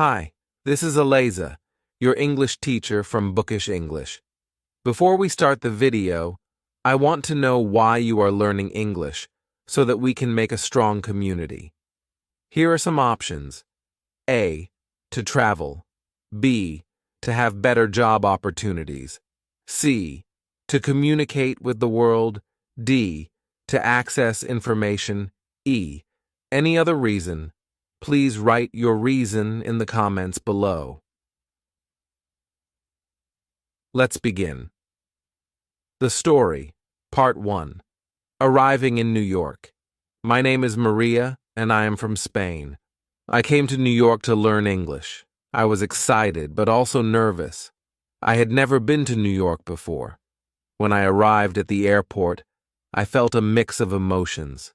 Hi, this is Eliza, your English teacher from Bookish English. Before we start the video, I want to know why you are learning English so that we can make a strong community. Here are some options. A. To travel. B. To have better job opportunities. C. To communicate with the world. D. To access information. E. Any other reason? Please write your reason in the comments below. Let's begin. The story, Part 1. Arriving in New York. My name is Maria, and I am from Spain. I came to New York to learn English. I was excited, but also nervous. I had never been to New York before. When I arrived at the airport, I felt a mix of emotions.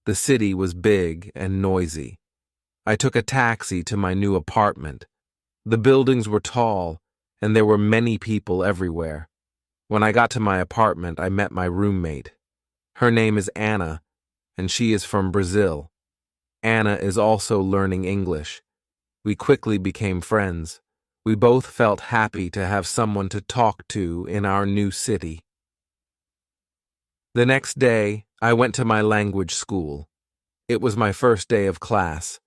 The city was big and noisy. I took a taxi to my new apartment. The buildings were tall, and there were many people everywhere. When I got to my apartment, I met my roommate. Her name is Anna, and she is from Brazil. Anna is also learning English. We quickly became friends. We both felt happy to have someone to talk to in our new city. The next day, I went to my language school. It was my first day of class.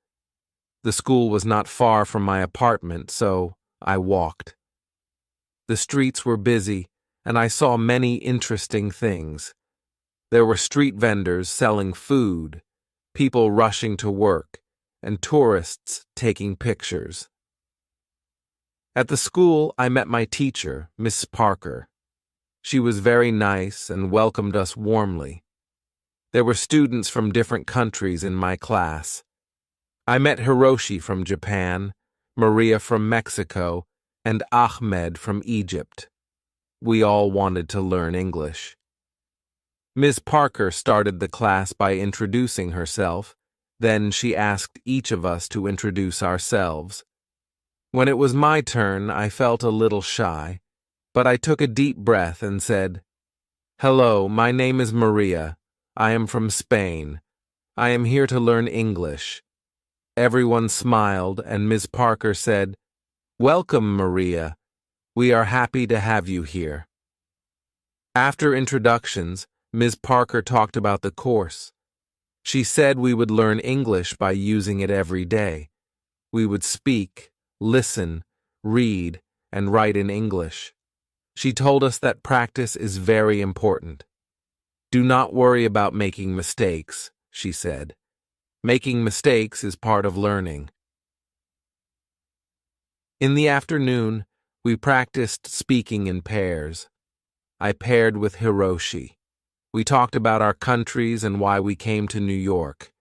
The school was not far from my apartment, so I walked. The streets were busy, and I saw many interesting things. There were street vendors selling food, people rushing to work, and tourists taking pictures. At the school, I met my teacher, Miss Parker. She was very nice and welcomed us warmly. There were students from different countries in my class. I met Hiroshi from Japan, Maria from Mexico, and Ahmed from Egypt. We all wanted to learn English. Ms. Parker started the class by introducing herself. Then she asked each of us to introduce ourselves. When it was my turn, I felt a little shy, but I took a deep breath and said, "Hello, my name is Maria. I am from Spain. I am here to learn English." Everyone smiled, and Ms. Parker said, "Welcome, Maria. We are happy to have you here." After introductions, Ms. Parker talked about the course. She said we would learn English by using it every day. We would speak, listen, read, and write in English. She told us that practice is very important. "Do not worry about making mistakes," she said. "Making mistakes is part of learning." In the afternoon, we practiced speaking in pairs. I paired with Hiroshi. We talked about our countries and why we came to New York.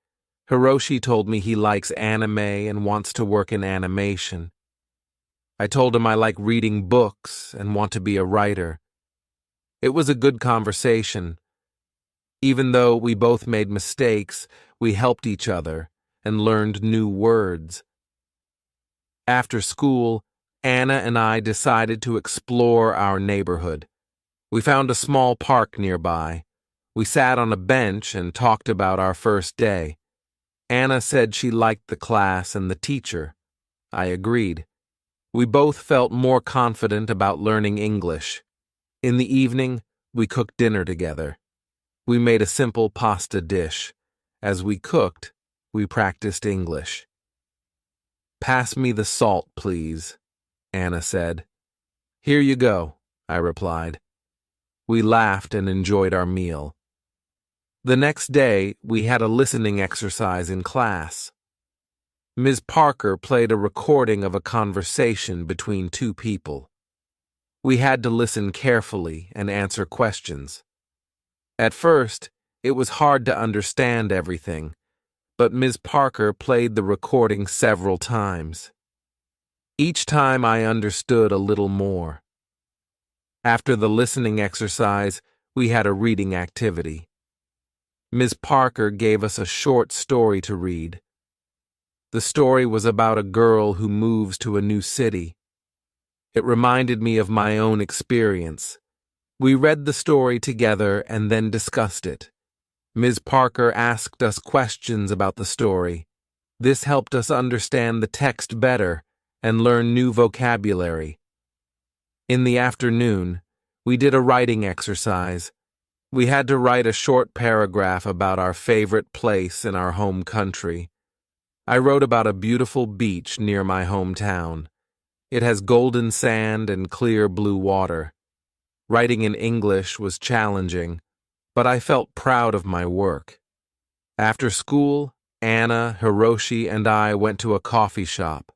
Hiroshi told me he likes anime and wants to work in animation. I told him I like reading books and want to be a writer. It was a good conversation. Even though we both made mistakes, we helped each other and learned new words. After school, Anna and I decided to explore our neighborhood. We found a small park nearby. We sat on a bench and talked about our first day. Anna said she liked the class and the teacher. I agreed. We both felt more confident about learning English. In the evening, we cooked dinner together. We made a simple pasta dish. As we cooked, we practiced English. "Pass me the salt, please," Anna said. "Here you go," I replied. We laughed and enjoyed our meal. The next day, we had a listening exercise in class. Ms. Parker played a recording of a conversation between two people. We had to listen carefully and answer questions. At first, it was hard to understand everything, but Ms. Parker played the recording several times. Each time I understood a little more. After the listening exercise, we had a reading activity. Ms. Parker gave us a short story to read. The story was about a girl who moves to a new city. It reminded me of my own experience. We read the story together and then discussed it. Ms. Parker asked us questions about the story. This helped us understand the text better and learn new vocabulary. In the afternoon, we did a writing exercise. We had to write a short paragraph about our favorite place in our home country. I wrote about a beautiful beach near my hometown. It has golden sand and clear blue water. Writing in English was challenging, but I felt proud of my work. After school, Anna, Hiroshi, and I went to a coffee shop.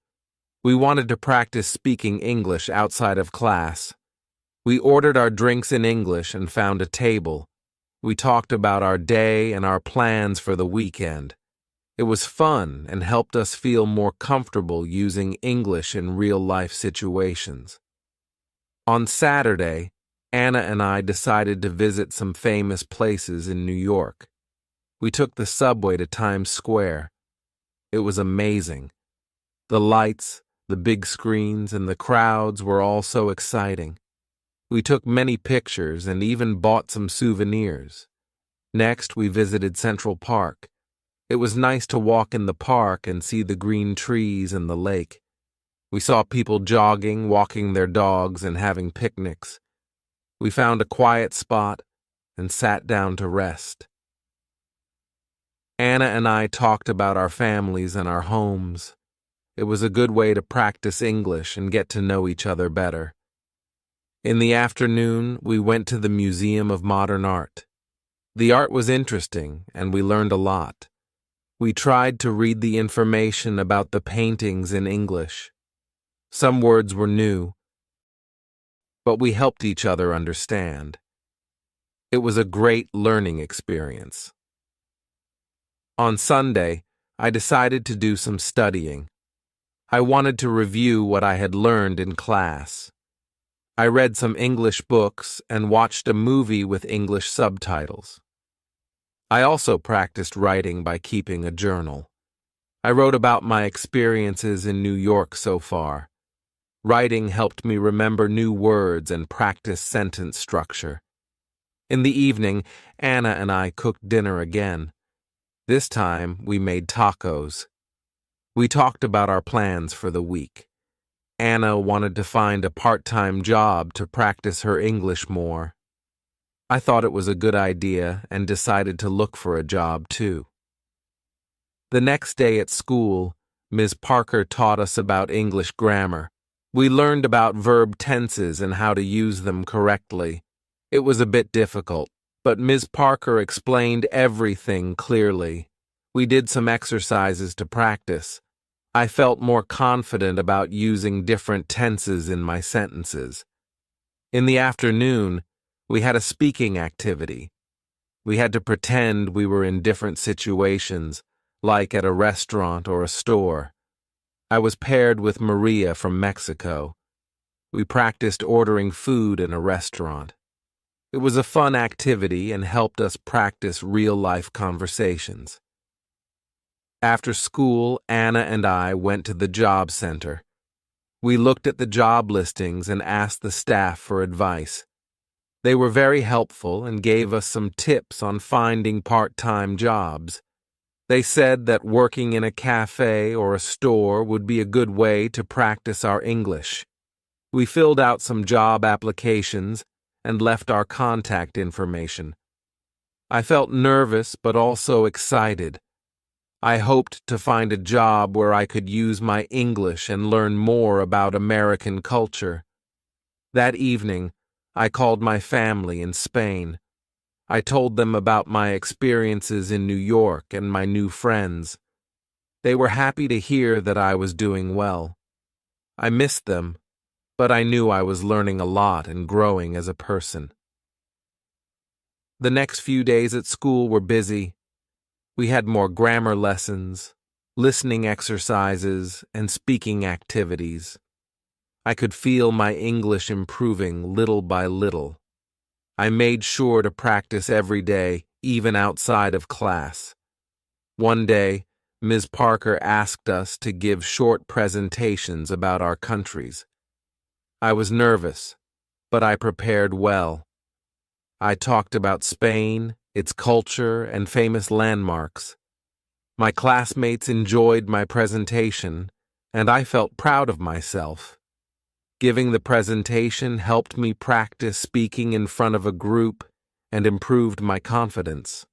We wanted to practice speaking English outside of class. We ordered our drinks in English and found a table. We talked about our day and our plans for the weekend. It was fun and helped us feel more comfortable using English in real-life situations. On Saturday, Anna and I decided to visit some famous places in New York. We took the subway to Times Square. It was amazing. The lights, the big screens, and the crowds were all so exciting. We took many pictures and even bought some souvenirs. Next, we visited Central Park. It was nice to walk in the park and see the green trees and the lake. We saw people jogging, walking their dogs, and having picnics. We found a quiet spot and sat down to rest. Anna and I talked about our families and our homes. It was a good way to practice English and get to know each other better. In the afternoon, we went to the Museum of Modern Art. The art was interesting, and we learned a lot. We tried to read the information about the paintings in English. Some words were new, but we helped each other understand. It was a great learning experience. On Sunday, I decided to do some studying. I wanted to review what I had learned in class. I read some English books and watched a movie with English subtitles. I also practiced writing by keeping a journal. I wrote about my experiences in New York so far. Writing helped me remember new words and practice sentence structure. In the evening, Anna and I cooked dinner again. This time, we made tacos. We talked about our plans for the week. Anna wanted to find a part-time job to practice her English more. I thought it was a good idea and decided to look for a job too. The next day at school, Ms. Parker taught us about English grammar. We learned about verb tenses and how to use them correctly. It was a bit difficult, but Ms. Parker explained everything clearly. We did some exercises to practice. I felt more confident about using different tenses in my sentences. In the afternoon, we had a speaking activity. We had to pretend we were in different situations, like at a restaurant or a store. I was paired with Maria from Mexico. We practiced ordering food in a restaurant. It was a fun activity and helped us practice real-life conversations. After school, Anna and I went to the job center. We looked at the job listings and asked the staff for advice. They were very helpful and gave us some tips on finding part-time jobs. They said that working in a cafe or a store would be a good way to practice our English. We filled out some job applications and left our contact information. I felt nervous but also excited. I hoped to find a job where I could use my English and learn more about American culture. That evening, I called my family in Spain. I told them about my experiences in New York and my new friends. They were happy to hear that I was doing well. I missed them, but I knew I was learning a lot and growing as a person. The next few days at school were busy. We had more grammar lessons, listening exercises, and speaking activities. I could feel my English improving little by little. I made sure to practice every day, even outside of class. One day, Ms. Parker asked us to give short presentations about our countries. I was nervous, but I prepared well. I talked about Spain, its culture, and famous landmarks. My classmates enjoyed my presentation, and I felt proud of myself. Giving the presentation helped me practice speaking in front of a group and improved my confidence.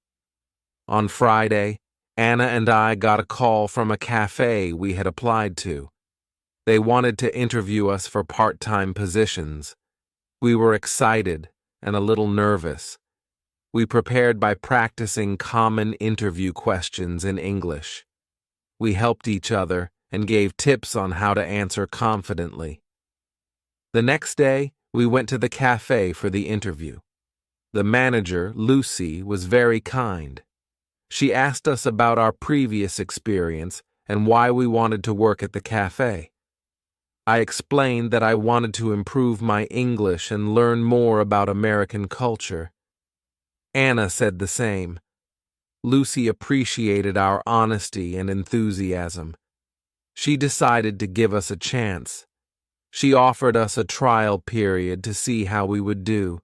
On Friday, Anna and I got a call from a cafe we had applied to. They wanted to interview us for part-time positions. We were excited and a little nervous. We prepared by practicing common interview questions in English. We helped each other and gave tips on how to answer confidently. The next day, we went to the cafe for the interview. The manager, Lucy, was very kind. She asked us about our previous experience and why we wanted to work at the cafe. I explained that I wanted to improve my English and learn more about American culture. Anna said the same. Lucy appreciated our honesty and enthusiasm. She decided to give us a chance. She offered us a trial period to see how we would do.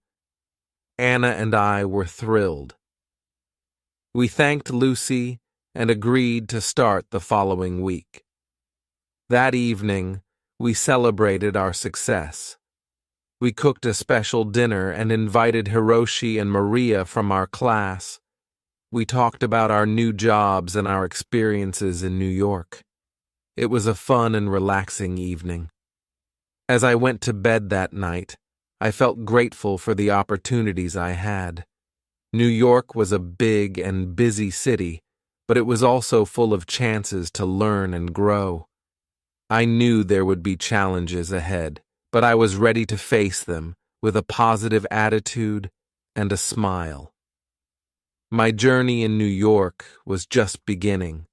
Anna and I were thrilled. We thanked Lucy and agreed to start the following week. That evening, we celebrated our success. We cooked a special dinner and invited Hiroshi and Maria from our class. We talked about our new jobs and our experiences in New York. It was a fun and relaxing evening. As I went to bed that night, I felt grateful for the opportunities I had. New York was a big and busy city, but it was also full of chances to learn and grow. I knew there would be challenges ahead, but I was ready to face them with a positive attitude and a smile. My journey in New York was just beginning.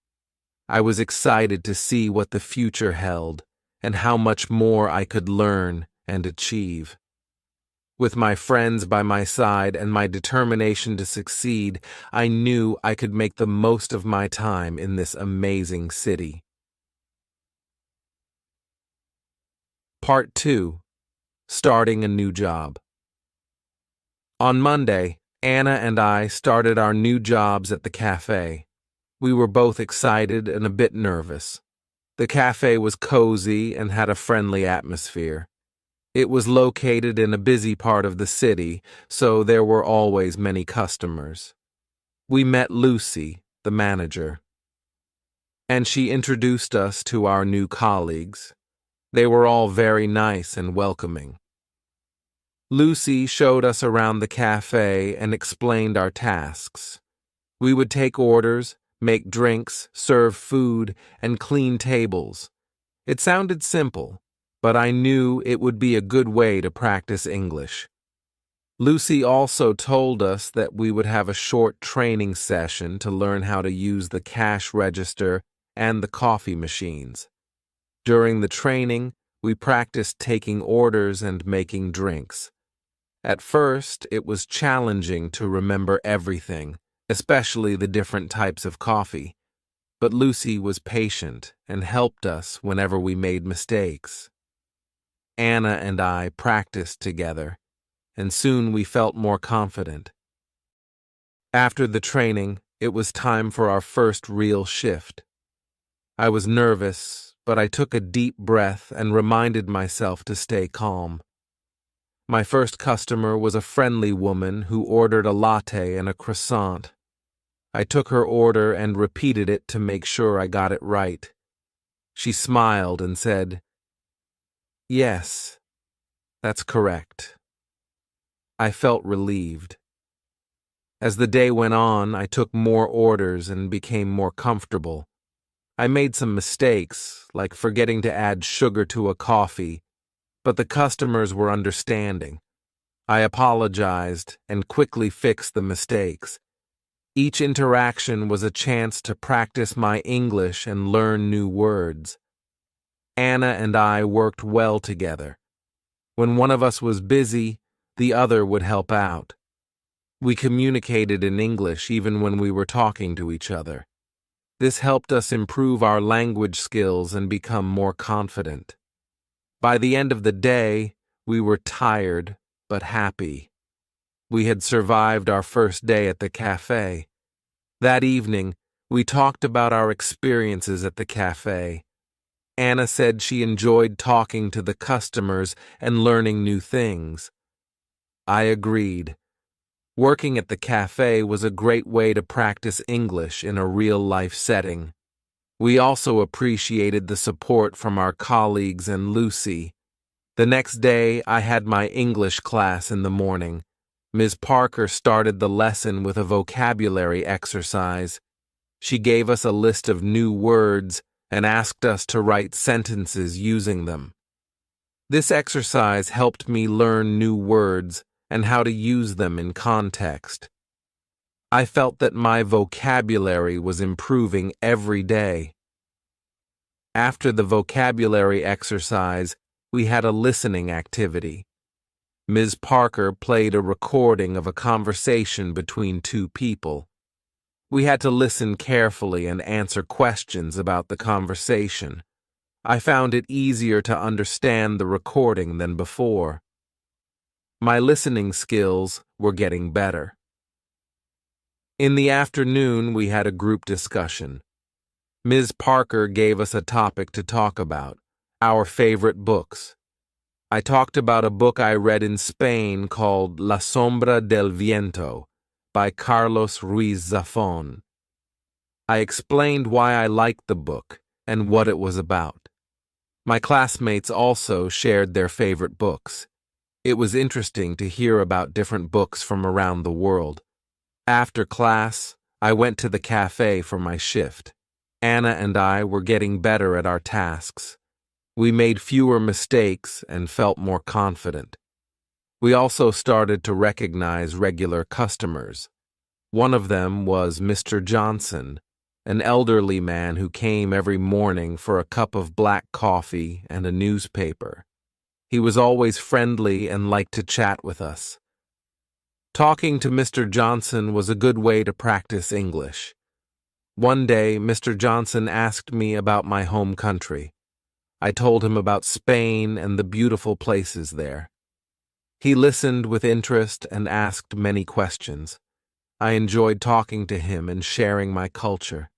I was excited to see what the future held and how much more I could learn and achieve. With my friends by my side and my determination to succeed, I knew I could make the most of my time in this amazing city. Part 2. Starting a new job. On Monday, Anna and I started our new jobs at the cafe. We were both excited and a bit nervous. The cafe was cozy and had a friendly atmosphere. It was located in a busy part of the city, so there were always many customers. We met Lucy, the manager, and she introduced us to our new colleagues. They were all very nice and welcoming. Lucy showed us around the cafe and explained our tasks. We would take orders, make drinks, serve food, and clean tables. It sounded simple, but I knew it would be a good way to practice English. Lucy also told us that we would have a short training session to learn how to use the cash register and the coffee machines. During the training, we practiced taking orders and making drinks. At first, it was challenging to remember everything, especially the different types of coffee. But Lucy was patient and helped us whenever we made mistakes. Anna and I practiced together, and soon we felt more confident. After the training, it was time for our first real shift. I was nervous, but I took a deep breath and reminded myself to stay calm. My first customer was a friendly woman who ordered a latte and a croissant. I took her order and repeated it to make sure I got it right. She smiled and said, "Yes, that's correct." I felt relieved. As the day went on, I took more orders and became more comfortable. I made some mistakes, like forgetting to add sugar to a coffee, but the customers were understanding. I apologized and quickly fixed the mistakes. Each interaction was a chance to practice my English and learn new words. Anna and I worked well together. When one of us was busy, the other would help out. We communicated in English even when we were talking to each other. This helped us improve our language skills and become more confident. By the end of the day, we were tired but happy. We had survived our first day at the cafe. That evening, we talked about our experiences at the cafe. Anna said she enjoyed talking to the customers and learning new things. I agreed. Working at the cafe was a great way to practice English in a real-life setting. We also appreciated the support from our colleagues and Lucy. The next day, I had my English class in the morning. Ms. Parker started the lesson with a vocabulary exercise. She gave us a list of new words and asked us to write sentences using them. This exercise helped me learn new words and how to use them in context. I felt that my vocabulary was improving every day. After the vocabulary exercise, we had a listening activity. Ms. Parker played a recording of a conversation between two people. We had to listen carefully and answer questions about the conversation. I found it easier to understand the recording than before. My listening skills were getting better. In the afternoon, we had a group discussion. Ms. Parker gave us a topic to talk about, our favorite books. I talked about a book I read in Spain called La Sombra del Viento by Carlos Ruiz Zafón. I explained why I liked the book and what it was about. My classmates also shared their favorite books. It was interesting to hear about different books from around the world. After class, I went to the cafe for my shift. Anna and I were getting better at our tasks. We made fewer mistakes and felt more confident. We also started to recognize regular customers. One of them was Mr. Johnson, an elderly man who came every morning for a cup of black coffee and a newspaper. He was always friendly and liked to chat with us. Talking to Mr. Johnson was a good way to practice English. One day, Mr. Johnson asked me about my home country. I told him about Spain and the beautiful places there. He listened with interest and asked many questions. I enjoyed talking to him and sharing my culture.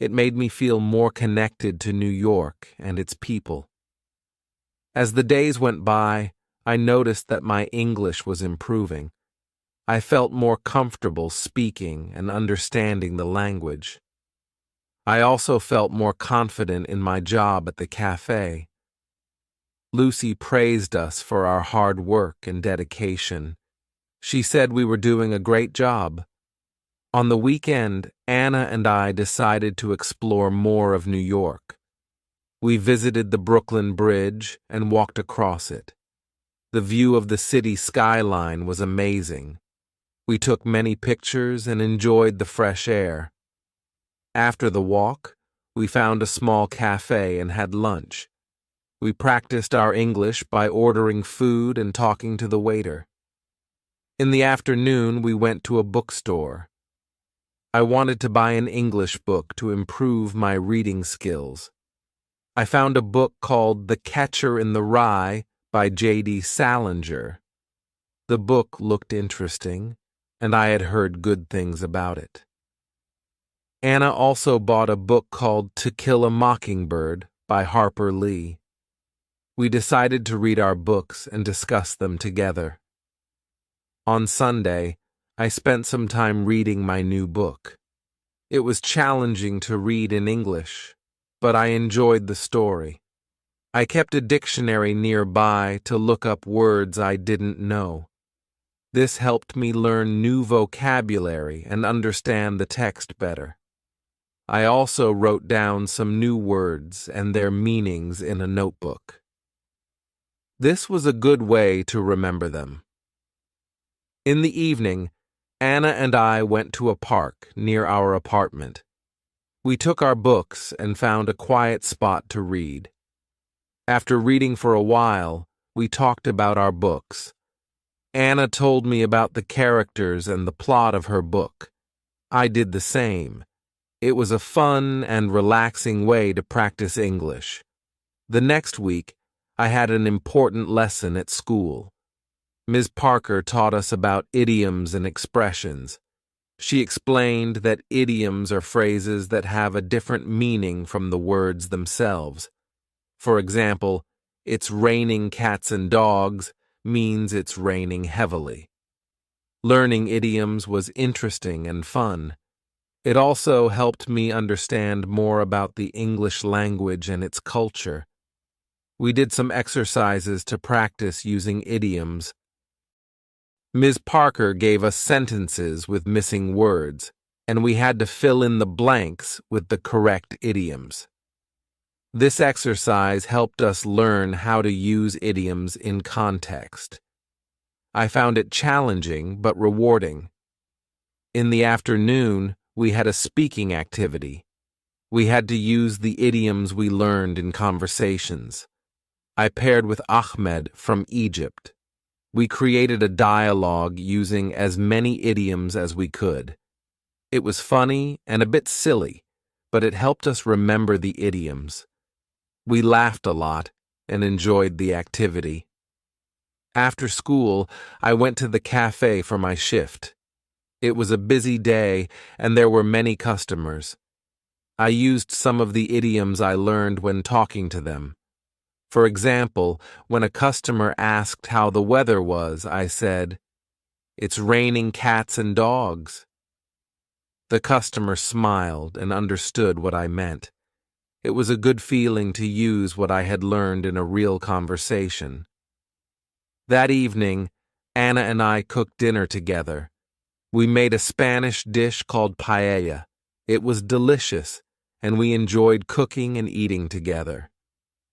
It made me feel more connected to New York and its people. As the days went by, I noticed that my English was improving. I felt more comfortable speaking and understanding the language. I also felt more confident in my job at the cafe. Lucy praised us for our hard work and dedication. She said we were doing a great job. On the weekend, Anna and I decided to explore more of New York. We visited the Brooklyn Bridge and walked across it. The view of the city skyline was amazing. We took many pictures and enjoyed the fresh air. After the walk, we found a small cafe and had lunch. We practiced our English by ordering food and talking to the waiter. In the afternoon, we went to a bookstore. I wanted to buy an English book to improve my reading skills. I found a book called The Catcher in the Rye by J.D. Salinger. The book looked interesting, and I had heard good things about it. Anna also bought a book called To Kill a Mockingbird by Harper Lee. We decided to read our books and discuss them together. On Sunday, I spent some time reading my new book. It was challenging to read in English, but I enjoyed the story. I kept a dictionary nearby to look up words I didn't know. This helped me learn new vocabulary and understand the text better. I also wrote down some new words and their meanings in a notebook. This was a good way to remember them. In the evening, Anna and I went to a park near our apartment. We took our books and found a quiet spot to read. After reading for a while, we talked about our books. Anna told me about the characters and the plot of her book. I did the same. It was a fun and relaxing way to practice English. The next week, I had an important lesson at school. Ms. Parker taught us about idioms and expressions. She explained that idioms are phrases that have a different meaning from the words themselves. For example, "It's raining cats and dogs" means it's raining heavily. Learning idioms was interesting and fun. It also helped me understand more about the English language and its culture. We did some exercises to practice using idioms. Ms. Parker gave us sentences with missing words, and we had to fill in the blanks with the correct idioms. This exercise helped us learn how to use idioms in context. I found it challenging but rewarding. In the afternoon, we had a speaking activity. We had to use the idioms we learned in conversations. I paired with Ahmed from Egypt. We created a dialogue using as many idioms as we could. It was funny and a bit silly, but it helped us remember the idioms. We laughed a lot and enjoyed the activity. After school, I went to the cafe for my shift. It was a busy day, and there were many customers. I used some of the idioms I learned when talking to them. For example, when a customer asked how the weather was, I said, "It's raining cats and dogs." The customer smiled and understood what I meant. It was a good feeling to use what I had learned in a real conversation. That evening, Anna and I cooked dinner together. We made a Spanish dish called paella. It was delicious, and we enjoyed cooking and eating together.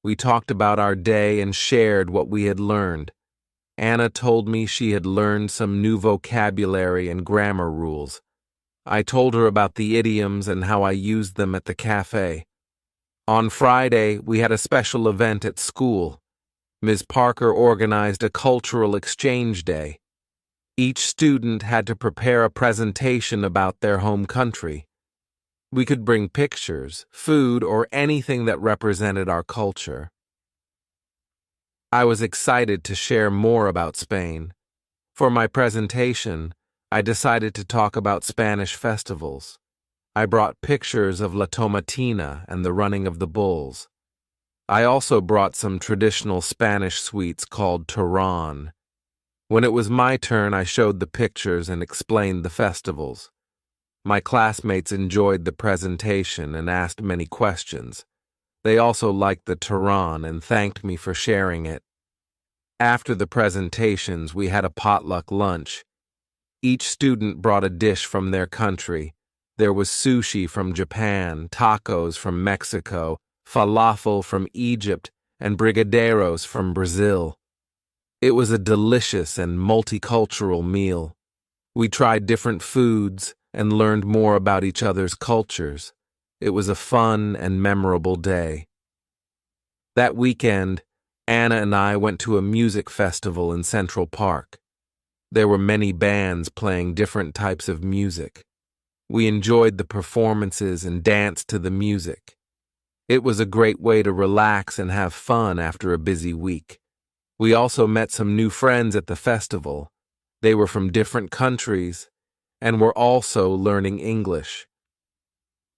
We talked about our day and shared what we had learned. Anna told me she had learned some new vocabulary and grammar rules. I told her about the idioms and how I used them at the cafe. On Friday, we had a special event at school. Ms. Parker organized a cultural exchange day. Each student had to prepare a presentation about their home country. We could bring pictures, food, or anything that represented our culture. I was excited to share more about Spain. For my presentation, I decided to talk about Spanish festivals. I brought pictures of La Tomatina and the running of the bulls. I also brought some traditional Spanish sweets called turrón. When it was my turn, I showed the pictures and explained the festivals. My classmates enjoyed the presentation and asked many questions. They also liked the turrón and thanked me for sharing it. After the presentations, we had a potluck lunch. Each student brought a dish from their country. There was sushi from Japan, tacos from Mexico, falafel from Egypt, and brigadeiros from Brazil. It was a delicious and multicultural meal. We tried different foods and learned more about each other's cultures. It was a fun and memorable day. That weekend, Anna and I went to a music festival in Central Park. There were many bands playing different types of music. We enjoyed the performances and danced to the music. It was a great way to relax and have fun after a busy week. We also met some new friends at the festival. They were from different countries and were also learning English.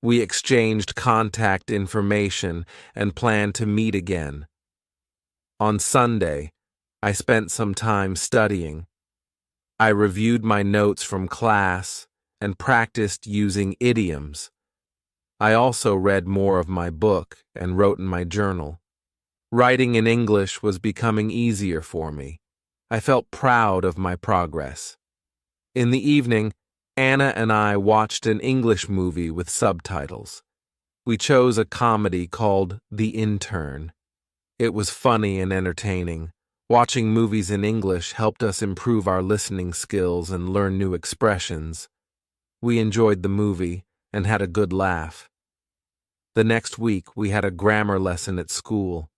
We exchanged contact information and planned to meet again. On Sunday, I spent some time studying. I reviewed my notes from class and practiced using idioms. I also read more of my book and wrote in my journal. Writing in English was becoming easier for me. I felt proud of my progress. In the evening, Anna and I watched an English movie with subtitles. We chose a comedy called The Intern. It was funny and entertaining. Watching movies in English helped us improve our listening skills and learn new expressions. We enjoyed the movie and had a good laugh. The next week, we had a grammar lesson at school.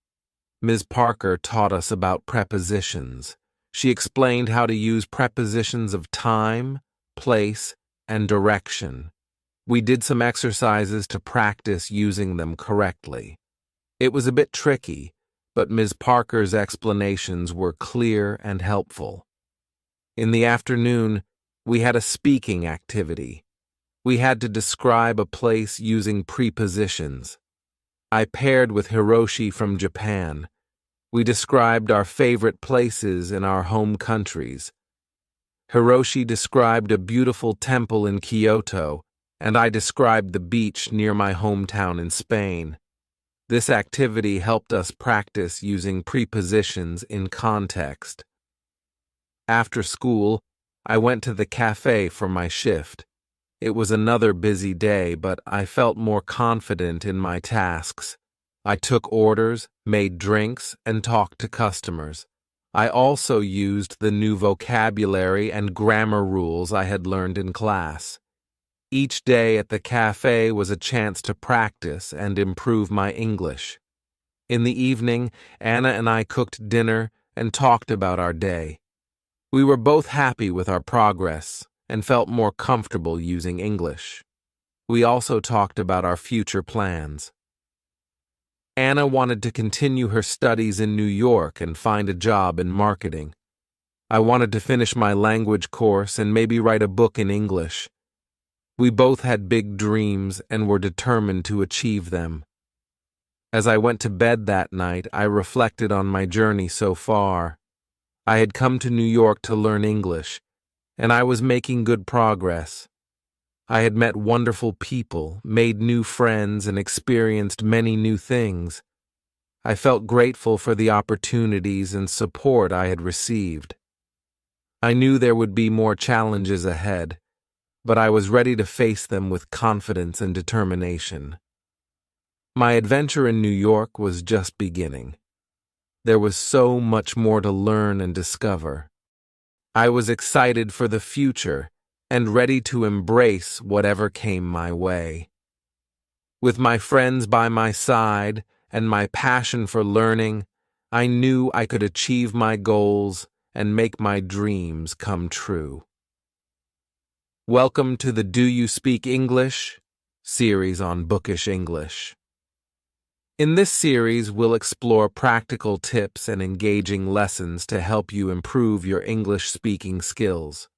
Ms. Parker taught us about prepositions. She explained how to use prepositions of time, place, and direction. We did some exercises to practice using them correctly. It was a bit tricky, but Ms. Parker's explanations were clear and helpful. In the afternoon, we had a speaking activity. We had to describe a place using prepositions. I paired with Hiroshi from Japan. We described our favorite places in our home countries. Hiroshi described a beautiful temple in Kyoto, and I described the beach near my hometown in Spain. This activity helped us practice using prepositions in context. After school, I went to the cafe for my shift. It was another busy day, but I felt more confident in my tasks. I took orders, made drinks, and talked to customers. I also used the new vocabulary and grammar rules I had learned in class. Each day at the cafe was a chance to practice and improve my English. In the evening, Anna and I cooked dinner and talked about our day. We were both happy with our progress and felt more comfortable using English. We also talked about our future plans. Anna wanted to continue her studies in New York and find a job in marketing. I wanted to finish my language course and maybe write a book in English. We both had big dreams and were determined to achieve them. As I went to bed that night, I reflected on my journey so far. I had come to New York to learn English, and I was making good progress. I had met wonderful people, made new friends, and experienced many new things. I felt grateful for the opportunities and support I had received. I knew there would be more challenges ahead, but I was ready to face them with confidence and determination. My adventure in New York was just beginning. There was so much more to learn and discover. I was excited for the future and ready to embrace whatever came my way. With my friends by my side and my passion for learning, I knew I could achieve my goals and make my dreams come true. Welcome to the Do You Speak English series on Bookish English. In this series, we'll explore practical tips and engaging lessons to help you improve your English speaking skills.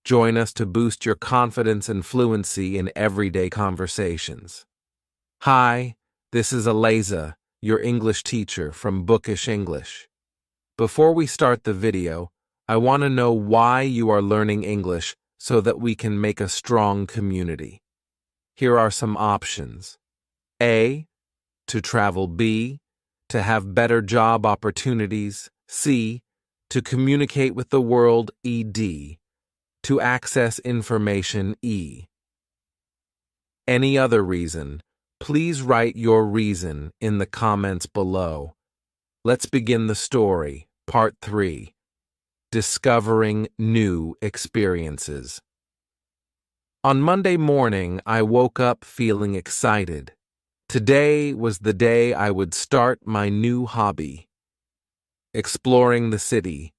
Join us to boost your confidence and fluency in everyday conversations. Hi, this is Eliza, your English teacher from Bookish English. Before we start the video, I want to know why you are learning English so that we can make a strong community. Here are some options. A. To travel. B. To have better job opportunities. C. To communicate with the world. D. To access information. E. Any other reason, please write your reason in the comments below. Let's begin the story. Part 3. Discovering New Experiences. On Monday morning, I woke up feeling excited. Today was the day I would start my new hobby, exploring the city.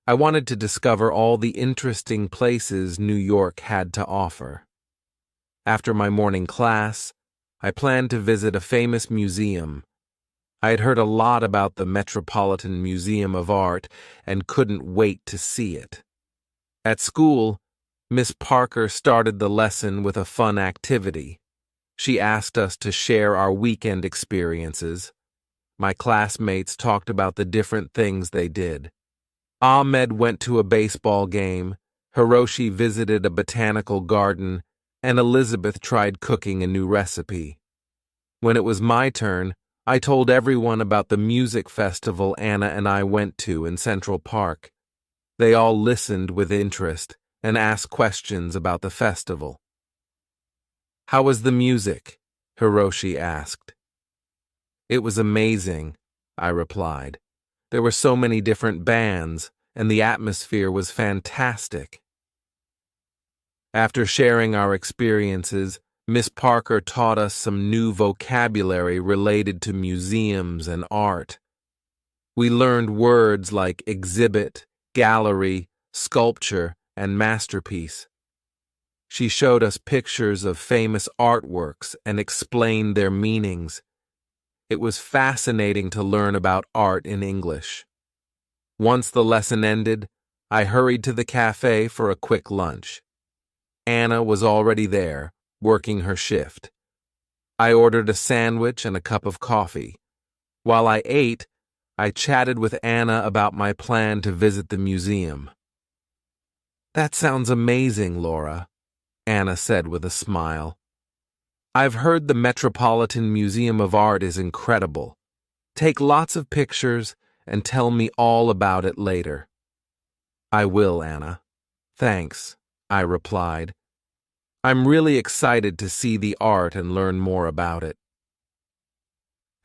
I wanted to discover all the interesting places New York had to offer. After my morning class, I planned to visit a famous museum. I had heard a lot about the Metropolitan Museum of Art and couldn't wait to see it. At school, Miss Parker started the lesson with a fun activity. She asked us to share our weekend experiences. My classmates talked about the different things they did. Ahmed went to a baseball game, Hiroshi visited a botanical garden, and Elizabeth tried cooking a new recipe. When it was my turn, I told everyone about the music festival Anna and I went to in Central Park. They all listened with interest and asked questions about the festival. "How was the music?" Hiroshi asked. "It was amazing," I replied. "There were so many different bands, and the atmosphere was fantastic." After sharing our experiences, Miss Parker taught us some new vocabulary related to museums and art. We learned words like exhibit, gallery, sculpture, and masterpiece. She showed us pictures of famous artworks and explained their meanings. It was fascinating to learn about art in English. Once the lesson ended, I hurried to the cafe for a quick lunch. Anna was already there, working her shift. I ordered a sandwich and a cup of coffee. While I ate, I chatted with Anna about my plan to visit the museum. "That sounds amazing, Laura," Anna said with a smile. "I've heard the Metropolitan Museum of Art is incredible. Take lots of pictures and tell me all about it later." "I will, Anna." "Thanks," I replied. "I'm really excited to see the art and learn more about it."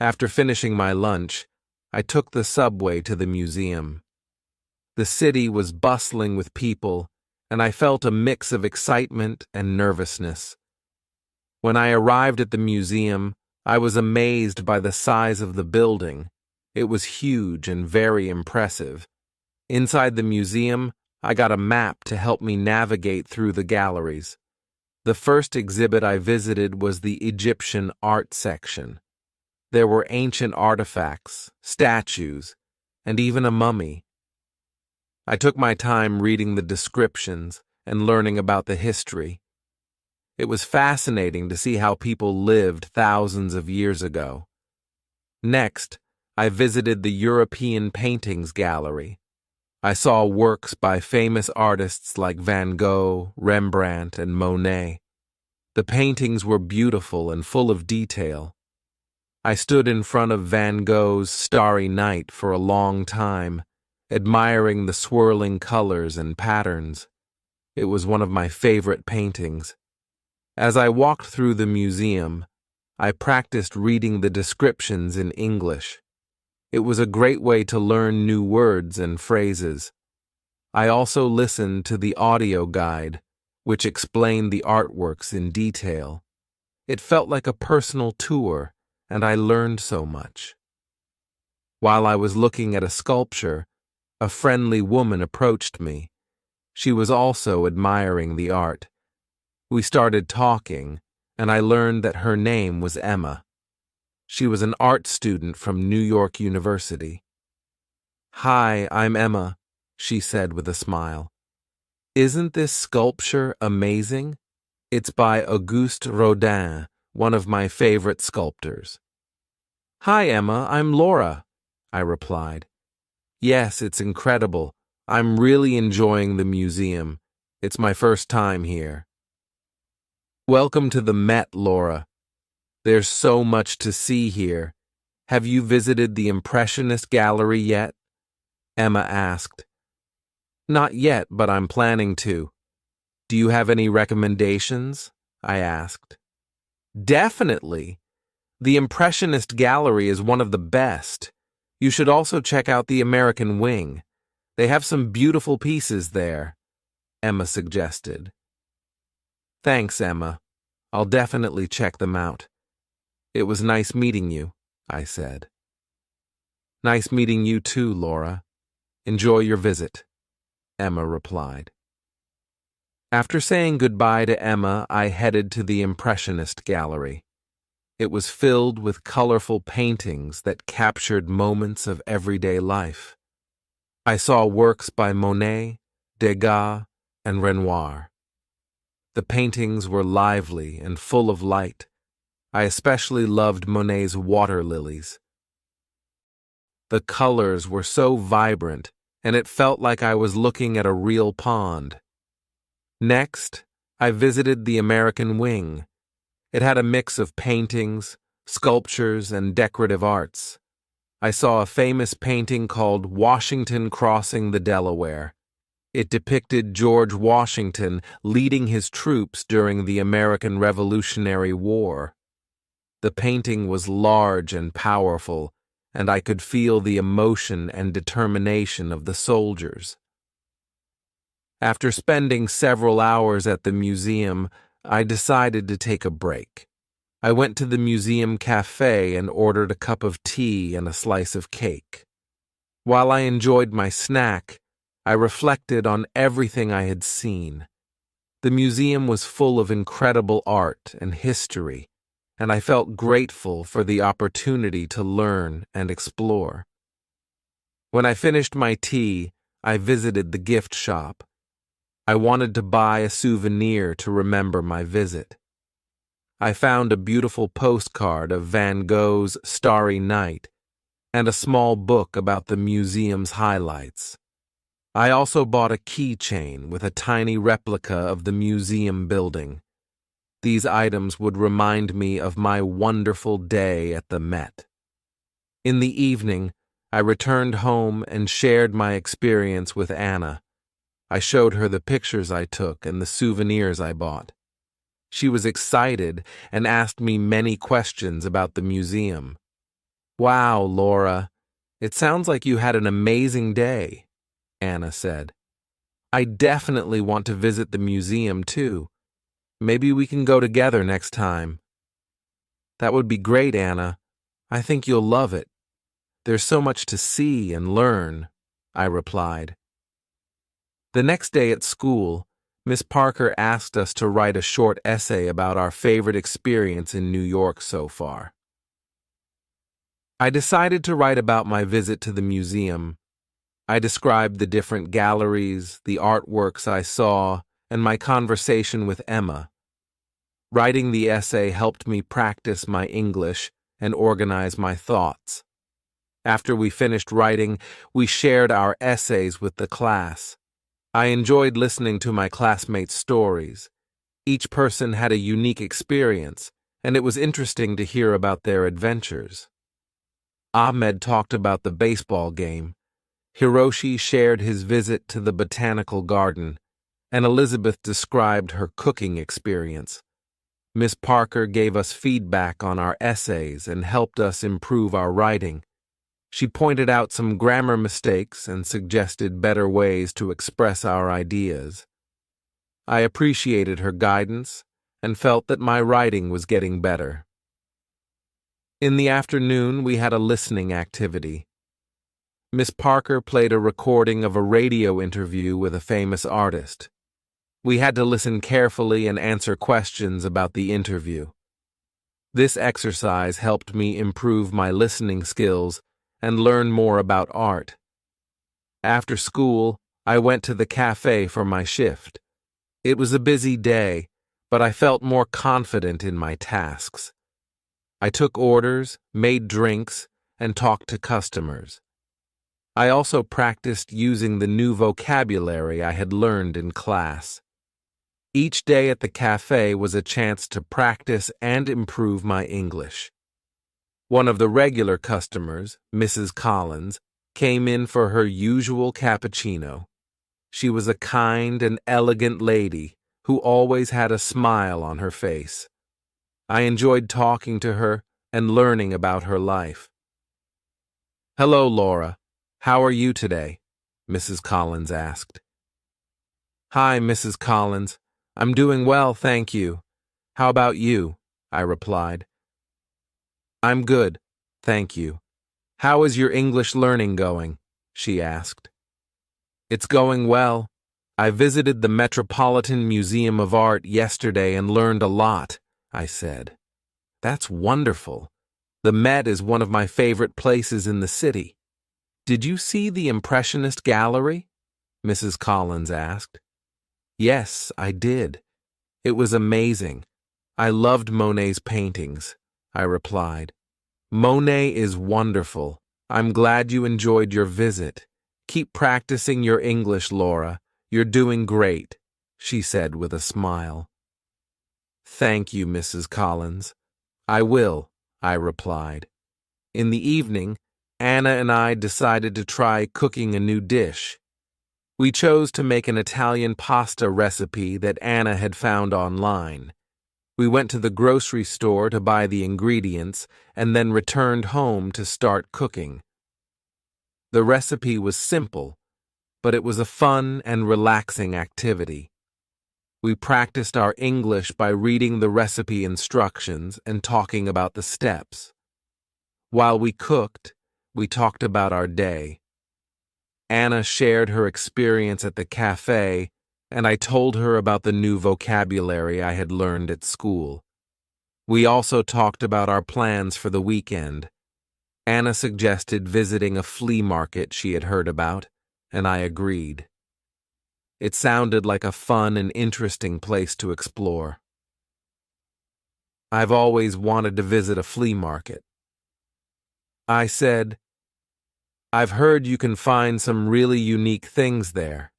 After finishing my lunch, I took the subway to the museum. The city was bustling with people, and I felt a mix of excitement and nervousness. When I arrived at the museum, I was amazed by the size of the building. It was huge and very impressive. Inside the museum, I got a map to help me navigate through the galleries. The first exhibit I visited was the Egyptian art section. There were ancient artifacts, statues, and even a mummy. I took my time reading the descriptions and learning about the history. It was fascinating to see how people lived thousands of years ago. Next, I visited the European Paintings Gallery. I saw works by famous artists like Van Gogh, Rembrandt, and Monet. The paintings were beautiful and full of detail. I stood in front of Van Gogh's Starry Night for a long time, admiring the swirling colors and patterns. It was one of my favorite paintings. As I walked through the museum, I practiced reading the descriptions in English. It was a great way to learn new words and phrases. I also listened to the audio guide, which explained the artworks in detail. It felt like a personal tour, and I learned so much. While I was looking at a sculpture, a friendly woman approached me. She was also admiring the art. We started talking, and I learned that her name was Emma. She was an art student from New York University. "Hi, I'm Emma," she said with a smile. "Isn't this sculpture amazing? It's by Auguste Rodin, one of my favorite sculptors." "Hi, Emma, I'm Laura," I replied. "Yes, it's incredible. I'm really enjoying the museum. It's my first time here." "Welcome to the Met, Laura. There's so much to see here. Have you visited the Impressionist Gallery yet?" Emma asked. "Not yet, but I'm planning to." "Do you have any recommendations?" I asked. "Definitely. The Impressionist Gallery is one of the best. You should also check out the American Wing. They have some beautiful pieces there," Emma suggested. "Thanks, Emma. I'll definitely check them out." "It was nice meeting you," I said. "Nice meeting you too, Laura. Enjoy your visit," Emma replied. After saying goodbye to Emma, I headed to the Impressionist Gallery. It was filled with colorful paintings that captured moments of everyday life. I saw works by Monet, Degas, and Renoir. The paintings were lively and full of light. I especially loved Monet's water lilies. The colors were so vibrant, and it felt like I was looking at a real pond. Next, I visited the American Wing. It had a mix of paintings, sculptures, and decorative arts. I saw a famous painting called Washington Crossing the Delaware. It depicted George Washington leading his troops during the American Revolutionary War. The painting was large and powerful, and I could feel the emotion and determination of the soldiers. After spending several hours at the museum, I decided to take a break. I went to the museum cafe and ordered a cup of tea and a slice of cake. While I enjoyed my snack, I reflected on everything I had seen. The museum was full of incredible art and history, and I felt grateful for the opportunity to learn and explore. When I finished my tea, I visited the gift shop. I wanted to buy a souvenir to remember my visit. I found a beautiful postcard of Van Gogh's Starry Night and a small book about the museum's highlights. I also bought a keychain with a tiny replica of the museum building. These items would remind me of my wonderful day at the Met. In the evening, I returned home and shared my experience with Anna. I showed her the pictures I took and the souvenirs I bought. She was excited and asked me many questions about the museum. "Wow, Laura, it sounds like you had an amazing day," Anna said. "I definitely want to visit the museum too. Maybe we can go together next time." "That would be great, Anna. I think you'll love it. There's so much to see and learn," I replied. The next day at school, Miss Parker asked us to write a short essay about our favorite experience in New York so far. I decided to write about my visit to the museum. I described the different galleries, the artworks I saw, and my conversation with Emma. Writing the essay helped me practice my English and organize my thoughts. After we finished writing, we shared our essays with the class. I enjoyed listening to my classmates' stories. Each person had a unique experience, and it was interesting to hear about their adventures. Ahmed talked about the baseball game. Hiroshi shared his visit to the botanical garden, and Elizabeth described her cooking experience. Miss Parker gave us feedback on our essays and helped us improve our writing. She pointed out some grammar mistakes and suggested better ways to express our ideas. I appreciated her guidance and felt that my writing was getting better. In the afternoon, we had a listening activity. Miss Parker played a recording of a radio interview with a famous artist. We had to listen carefully and answer questions about the interview. This exercise helped me improve my listening skills and learn more about art. After school, I went to the cafe for my shift. It was a busy day, but I felt more confident in my tasks. I took orders, made drinks, and talked to customers. I also practiced using the new vocabulary I had learned in class. Each day at the cafe was a chance to practice and improve my English. One of the regular customers, Mrs. Collins, came in for her usual cappuccino. She was a kind and elegant lady who always had a smile on her face. I enjoyed talking to her and learning about her life. "Hello, Laura. How are you today?" Mrs. Collins asked. "Hi, Mrs. Collins. I'm doing well, thank you. How about you?" I replied. "I'm good, thank you. How is your English learning going?" she asked. "It's going well. I visited the Metropolitan Museum of Art yesterday and learned a lot," I said. "That's wonderful. The Met is one of my favorite places in the city. Did you see the Impressionist Gallery?" Mrs. Collins asked. "Yes, I did. It was amazing. I loved Monet's paintings," I replied. "Monet is wonderful. I'm glad you enjoyed your visit. Keep practicing your English, Laura. You're doing great," she said with a smile. "Thank you, Mrs. Collins. I will," I replied. In the evening, Anna and I decided to try cooking a new dish. We chose to make an Italian pasta recipe that Anna had found online. We went to the grocery store to buy the ingredients and then returned home to start cooking. The recipe was simple, but it was a fun and relaxing activity. We practiced our English by reading the recipe instructions and talking about the steps. While we cooked, we talked about our day. Anna shared her experience at the cafe, and I told her about the new vocabulary I had learned at school. We also talked about our plans for the weekend. Anna suggested visiting a flea market she had heard about, and I agreed. It sounded like a fun and interesting place to explore. I've always wanted to visit a flea market. I said, I've heard you can find some really unique things there.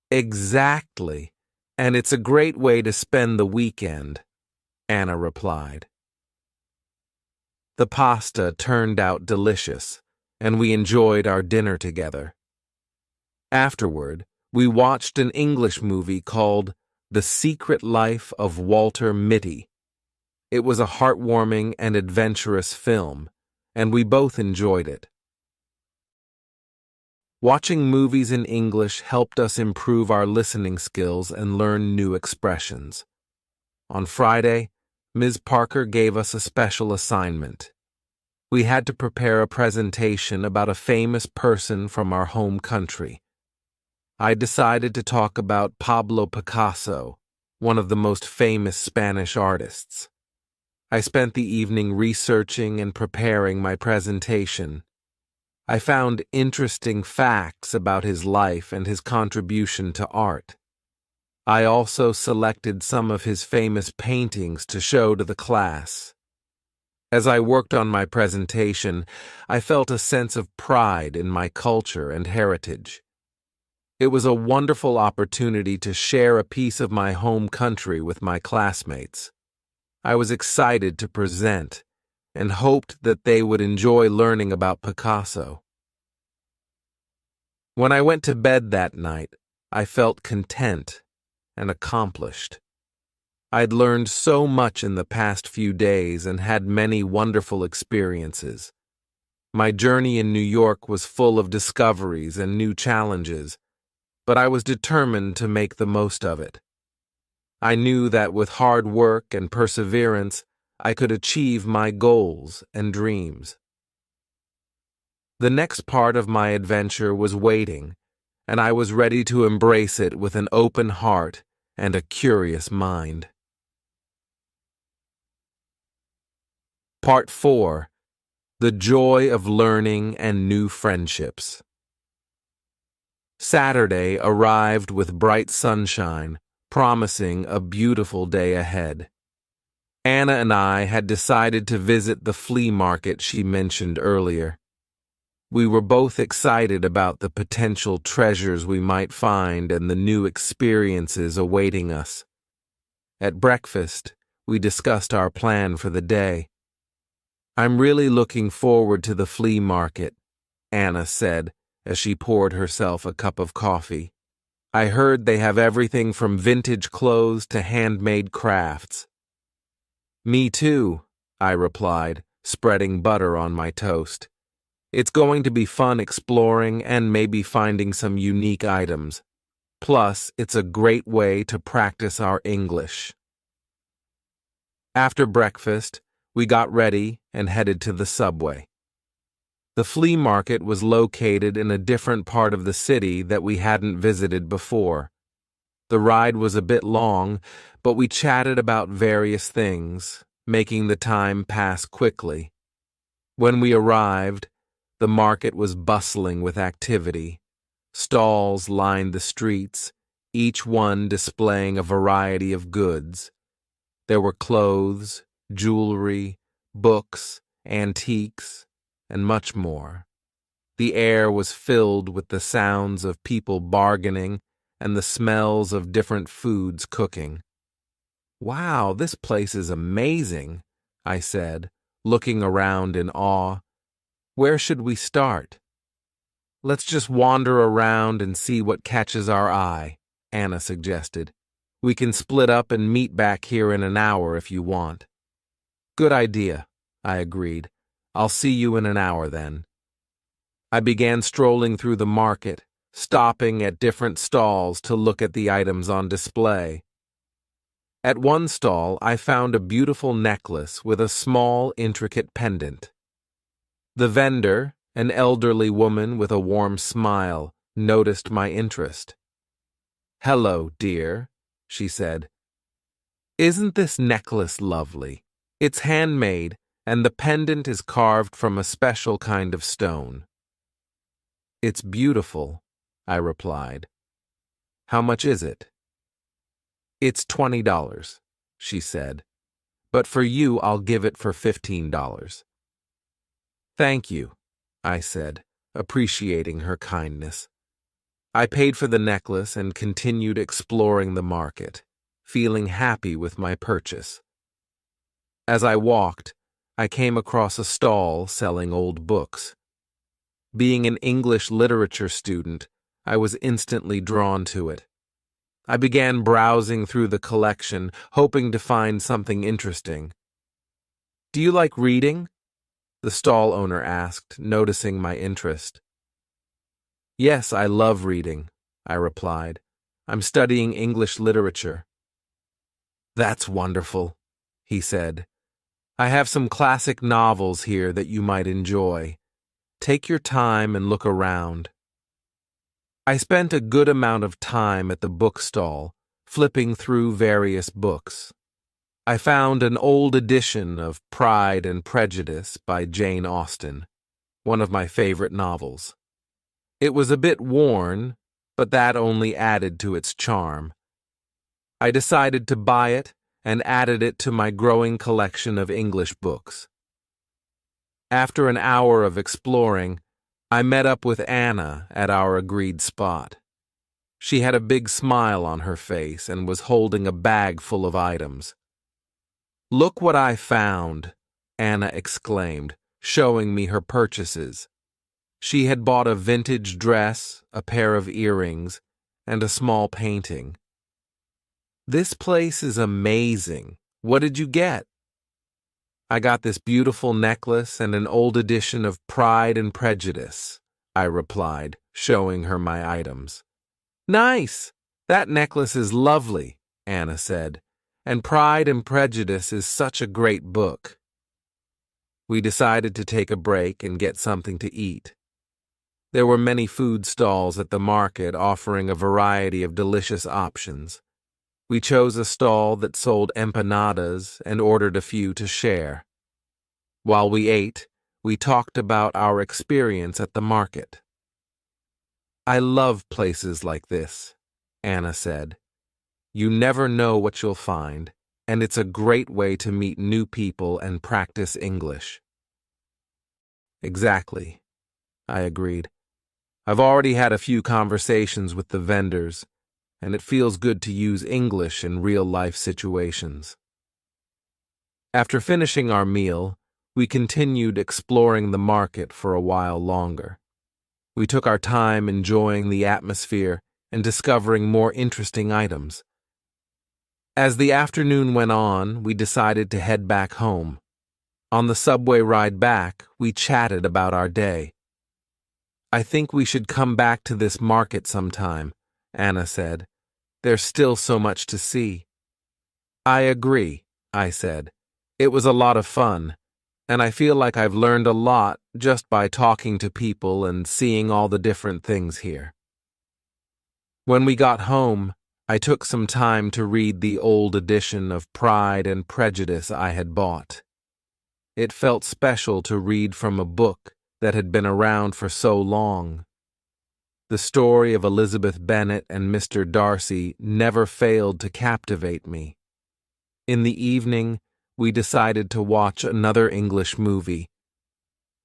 Exactly, and it's a great way to spend the weekend, Anna replied. The pasta turned out delicious, and we enjoyed our dinner together. Afterward, we watched an English movie called The Secret Life of Walter Mitty. It was a heartwarming and adventurous film, and we both enjoyed it. Watching movies in English helped us improve our listening skills and learn new expressions. On Friday, Ms. Parker gave us a special assignment. We had to prepare a presentation about a famous person from our home country. I decided to talk about Pablo Picasso, one of the most famous Spanish artists. I spent the evening researching and preparing my presentation. I found interesting facts about his life and his contribution to art. I also selected some of his famous paintings to show to the class. As I worked on my presentation, I felt a sense of pride in my culture and heritage. It was a wonderful opportunity to share a piece of my home country with my classmates. I was excited to present and hoped that they would enjoy learning about Picasso. When I went to bed that night, I felt content and accomplished. I'd learned so much in the past few days and had many wonderful experiences. My journey in New York was full of discoveries and new challenges, but I was determined to make the most of it. I knew that with hard work and perseverance, I could achieve my goals and dreams. The next part of my adventure was waiting, and I was ready to embrace it with an open heart and a curious mind. Part 4. The Joy of Learning and New Friendships. Saturday arrived with bright sunshine, promising a beautiful day ahead. Anna and I had decided to visit the flea market she mentioned earlier. We were both excited about the potential treasures we might find and the new experiences awaiting us. At breakfast, we discussed our plan for the day. "I'm really looking forward to the flea market," Anna said as she poured herself a cup of coffee. "I heard they have everything from vintage clothes to handmade crafts." "Me too," I replied, spreading butter on my toast. "It's going to be fun exploring and maybe finding some unique items. Plus, it's a great way to practice our English." After breakfast, we got ready and headed to the subway. The flea market was located in a different part of the city that we hadn't visited before. The ride was a bit long, but we chatted about various things, making the time pass quickly. When we arrived, the market was bustling with activity. Stalls lined the streets, each one displaying a variety of goods. There were clothes, jewelry, books, antiques, and much more. The air was filled with the sounds of people bargaining and the smells of different foods cooking. "Wow, this place is amazing," I said, looking around in awe. "Where should we start?" "Let's just wander around and see what catches our eye," Anna suggested. "We can split up and meet back here in an hour if you want." "Good idea," I agreed. "I'll see you in an hour then." I began strolling through the market, stopping at different stalls to look at the items on display. At one stall, I found a beautiful necklace with a small, intricate pendant. The vendor, an elderly woman with a warm smile, noticed my interest. "Hello, dear," she said. "Isn't this necklace lovely? It's handmade, and the pendant is carved from a special kind of stone." "It's beautiful," I replied. "How much is it?" "It's $20, she said. but for you I'll give it for $15. Thank you, I said, appreciating her kindness. I paid for the necklace and continued exploring the market, feeling happy with my purchase. As I walked, I came across a stall selling old books. Being an English literature student, I was instantly drawn to it. I began browsing through the collection, hoping to find something interesting. "Do you like reading?" the stall owner asked, noticing my interest. "Yes, I love reading," I replied. "I'm studying English literature." "That's wonderful," he said. "I have some classic novels here that you might enjoy. Take your time and look around." I spent a good amount of time at the bookstall, flipping through various books. I found an old edition of Pride and Prejudice by Jane Austen, one of my favorite novels. It was a bit worn, but that only added to its charm. I decided to buy it and added it to my growing collection of English books. After an hour of exploring, I met up with Anna at our agreed spot. She had a big smile on her face and was holding a bag full of items. "Look what I found," Anna exclaimed, showing me her purchases. She had bought a vintage dress, a pair of earrings, and a small painting. "This place is amazing. What did you get?" "I got this beautiful necklace and an old edition of Pride and Prejudice," I replied, showing her my items. "Nice! That necklace is lovely," Anna said, "and Pride and Prejudice is such a great book." We decided to take a break and get something to eat. There were many food stalls at the market offering a variety of delicious options. We chose a stall that sold empanadas and ordered a few to share. While we ate, we talked about our experience at the market. "I love places like this," Anna said. "You never know what you'll find, and it's a great way to meet new people and practice English." "Exactly," I agreed. "I've already had a few conversations with the vendors, and it feels good to use English in real-life situations." After finishing our meal, we continued exploring the market for a while longer. We took our time enjoying the atmosphere and discovering more interesting items. As the afternoon went on, we decided to head back home. On the subway ride back, we chatted about our day. "I think we should come back to this market sometime," Anna said. "There's still so much to see." "I agree," I said. "It was a lot of fun, and I feel like I've learned a lot just by talking to people and seeing all the different things here." When we got home, I took some time to read the old edition of Pride and Prejudice I had bought. It felt special to read from a book that had been around for so long. The story of Elizabeth Bennet and Mr. Darcy never failed to captivate me. In the evening, we decided to watch another English movie.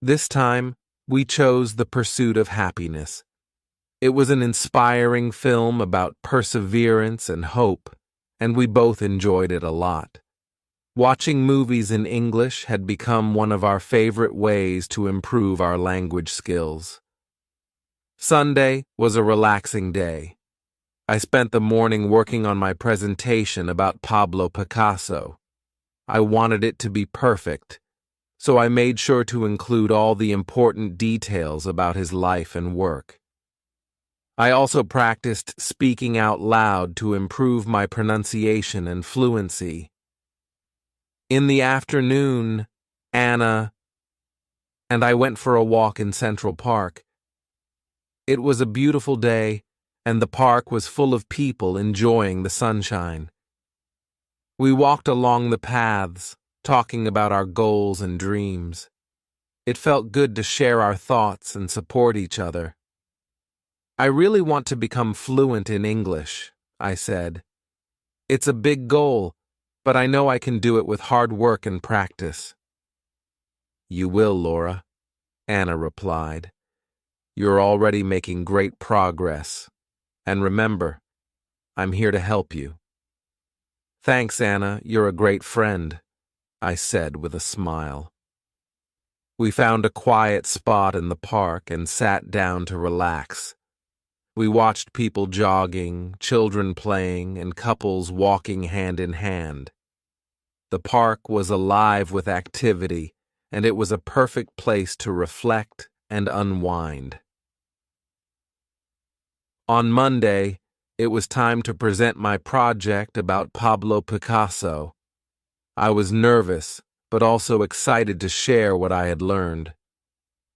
This time, we chose The Pursuit of Happiness. It was an inspiring film about perseverance and hope, and we both enjoyed it a lot. Watching movies in English had become one of our favorite ways to improve our language skills. Sunday was a relaxing day. I spent the morning working on my presentation about Pablo Picasso. I wanted it to be perfect, so I made sure to include all the important details about his life and work. I also practiced speaking out loud to improve my pronunciation and fluency. In the afternoon, Anna and I went for a walk in Central Park. It was a beautiful day, and the park was full of people enjoying the sunshine. We walked along the paths, talking about our goals and dreams. It felt good to share our thoughts and support each other. "I really want to become fluent in English," I said. "It's a big goal, but I know I can do it with hard work and practice. You will, Laura, Anna replied. You're already making great progress. And remember, I'm here to help you. Thanks, Anna. You're a great friend, I said with a smile. We found a quiet spot in the park and sat down to relax. We watched people jogging, children playing, and couples walking hand in hand. The park was alive with activity, and it was a perfect place to reflect and unwind. On Monday, it was time to present my project about Pablo Picasso. I was nervous, but also excited to share what I had learned.